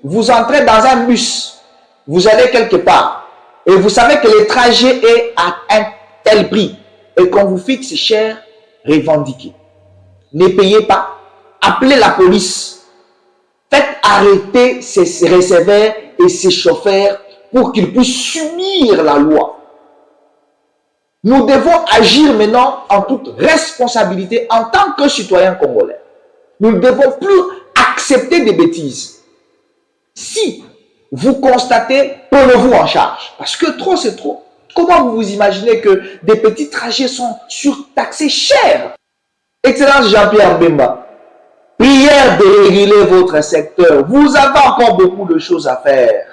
vous entrez dans un bus, vous allez quelque part, et vous savez que le trajet est à un tel prix, et qu'on vous fixe cher, revendiquez. Ne payez pas, appelez la police, faites arrêter ces receveurs et ces chauffeurs pour qu'ils puissent subir la loi. Nous devons agir maintenant en toute responsabilité en tant que citoyens congolais. Nous ne devons plus accepter des bêtises. Si vous constatez, prenez-vous en charge. Parce que trop, c'est trop. Comment vous vous imaginez que des petits trajets sont surtaxés cher? Excellence Jean-Pierre Bemba, prière de réguler votre secteur. Vous avez encore beaucoup de choses à faire.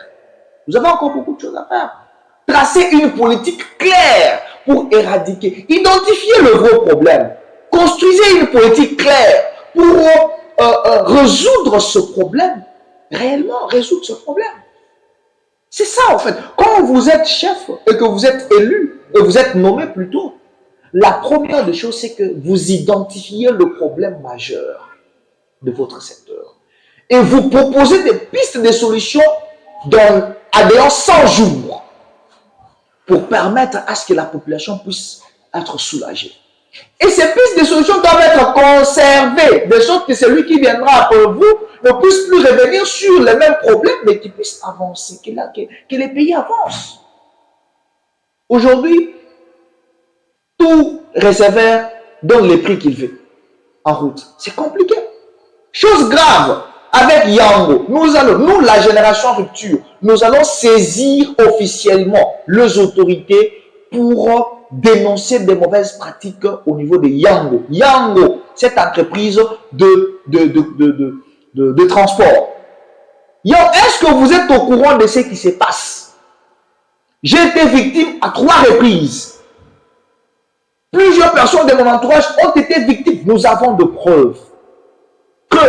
Vous avez encore beaucoup de choses à faire. Tracez une politique claire pour éradiquer, identifier le gros problème. Construisez une politique claire pour résoudre ce problème. Réellement résoudre ce problème. C'est ça en fait. Quand vous êtes chef et que vous êtes élu, et vous êtes nommé plutôt, la première des choses, c'est que vous identifiez le problème majeur de votre secteur. Et vous proposez des pistes de solutions à 100 jours pour permettre à ce que la population puisse être soulagée. Et ces pistes de solutions doivent être conservées, de sorte que celui qui viendra après vous ne puisse plus revenir sur les mêmes problèmes, mais qu'il puisse avancer, que les pays avancent. Aujourd'hui, tout receveur donne les prix qu'il veut en route. C'est compliqué. Chose grave, avec Yango, nous, la génération rupture, nous allons saisir officiellement les autorités pour dénoncer des mauvaises pratiques au niveau de Yango. Yango, cette entreprise de transport. Est-ce que vous êtes au courant de ce qui se passe? J'ai été victime à 3 reprises. Plusieurs personnes de mon entourage ont été victimes. Nous avons de preuves que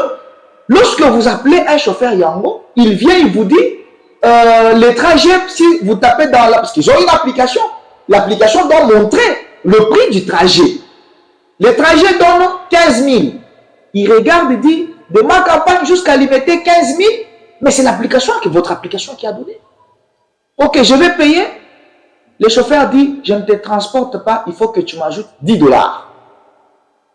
lorsque vous appelez un chauffeur Yango, il vient, il vous dit les trajets, si vous tapez dans la... Parce qu'ils ont une application. L'application doit montrer le prix du trajet. Le trajet donne 15 000. Il regarde et dit, de ma campagne jusqu'à Liberté 15 000, mais c'est l'application, votre application qui a donné. Ok, je vais payer. Le chauffeur dit, je ne te transporte pas, il faut que tu m'ajoutes 10 $.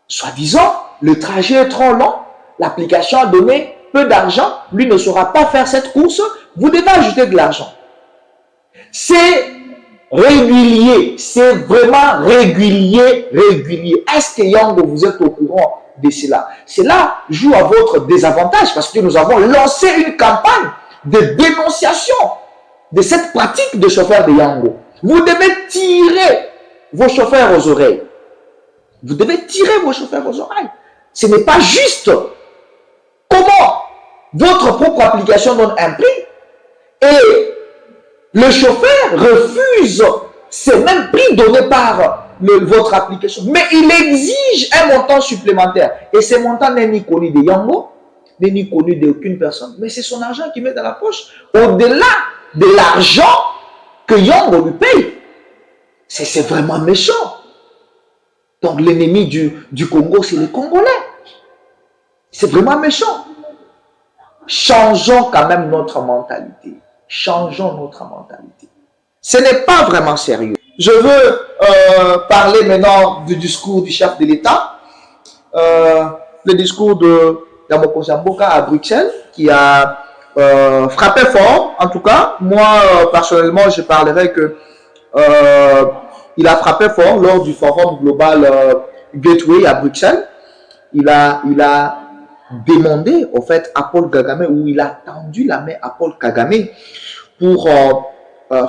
Soi-disant, le trajet est trop long, l'application a donné peu d'argent, lui ne saura pas faire cette course, vous devez ajouter de l'argent. C'est régulier, c'est vraiment régulier. Est-ce que Yango, vous êtes au courant de cela? Cela joue à votre désavantage parce que nous avons lancé une campagne de dénonciation de cette pratique de chauffeur de Yango. Vous devez tirer vos chauffeurs aux oreilles. Vous devez tirer vos chauffeurs aux oreilles. Ce n'est pas juste. Comment votre propre application donne un prix et le chauffeur refuse ce même prix donné par votre application. Mais il exige un montant supplémentaire. Et ce montant n'est ni connu de Yango, ni connu d'aucune personne. Mais c'est son argent qu'il met dans la poche. Au-delà de l'argent que Yango lui paye. C'est vraiment méchant. Donc l'ennemi du Congo, c'est les Congolais. C'est vraiment méchant. Changeons quand même notre mentalité. Changeons notre mentalité. Ce n'est pas vraiment sérieux. Je veux parler maintenant du discours du chef de l'État. Le discours de Yamoko Zamboka à Bruxelles, qui a frappé fort. En tout cas, moi, personnellement, je parlerai que il a frappé fort lors du forum global Gateway à Bruxelles. Il a demandé, en fait, à Paul Kagame, ou il a tendu la main à Paul Kagame pour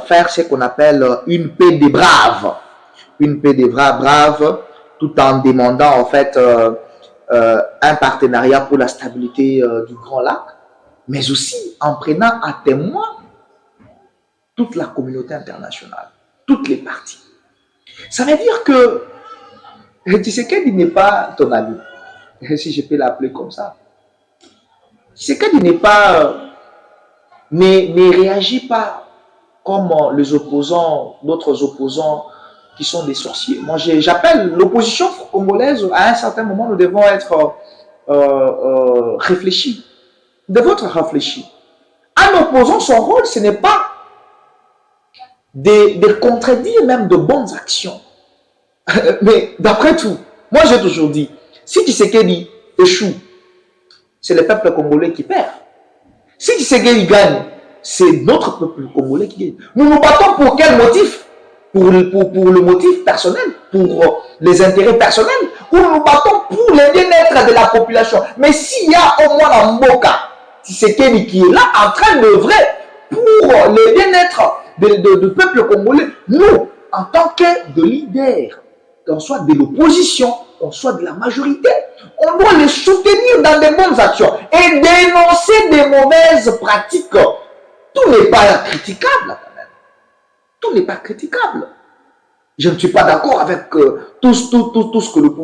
faire ce qu'on appelle une paix des braves. Une paix des braves, tout en demandant, en fait, un partenariat pour la stabilité du Grand Lac, mais aussi en prenant à témoin toute la communauté internationale, toutes les parties. Ça veut dire que Tshisekedi n'est pas ton ami, si je peux l'appeler comme ça. Tshisekedi n'est pas, ne réagit pas comme les opposants, d'autres opposants qui sont des sorciers. Moi, j'appelle l'opposition congolaise, à un certain moment, nous devons être réfléchis. Nous devons être réfléchis. l'opposant, son rôle, ce n'est pas de contredire même de bonnes actions. Mais d'après tout, moi j'ai toujours dit, si Tshisekedi échoue, c'est le peuple congolais qui perd. Si Tshisekedi gagne, c'est notre peuple congolais qui gagne. Nous nous battons pour quel motif? Pour le motif personnel, pour les intérêts personnels, ou nous nous battons pour le bien-être de la population. Mais s'il y a au moins la Mboka, Tshisekedi qui est là en train d'œuvrer pour le bien-être du peuple congolais, nous, en tant que leaders, qu'on soit de l'opposition, qu'on soit de la majorité, on doit les soutenir dans de bonnes actions et dénoncer des mauvaises pratiques. Tout n'est pas critiquable quand même. Tout n'est pas critiquable. Je ne suis pas d'accord avec tout ce que le pouvoir